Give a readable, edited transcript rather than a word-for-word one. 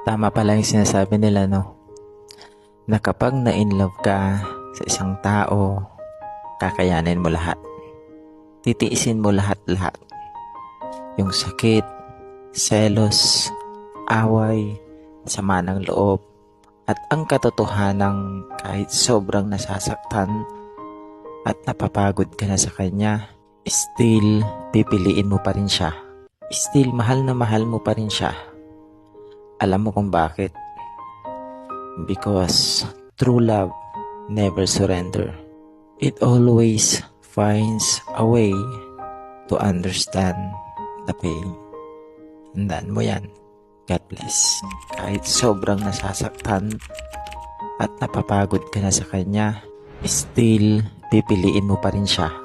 Tama pala yung sinasabi nila, no? Na kapag na-inlove ka sa isang tao, kakayanin mo lahat. Titiisin mo lahat-lahat. Yung sakit, selos, away, sama ng loob, at ang katotohanang kahit sobrang nasasaktan at napapagod ka na sa kanya, still pipiliin mo pa rin siya. Still mahal na mahal mo pa rin siya. Alam mo kung bakit? Because true love never surrender. It always finds a way to understand the pain. Tandaan mo yan. God bless. Kahit sobrang nasasaktan at napapagod ka na sa kanya, still pipiliin mo pa rin siya.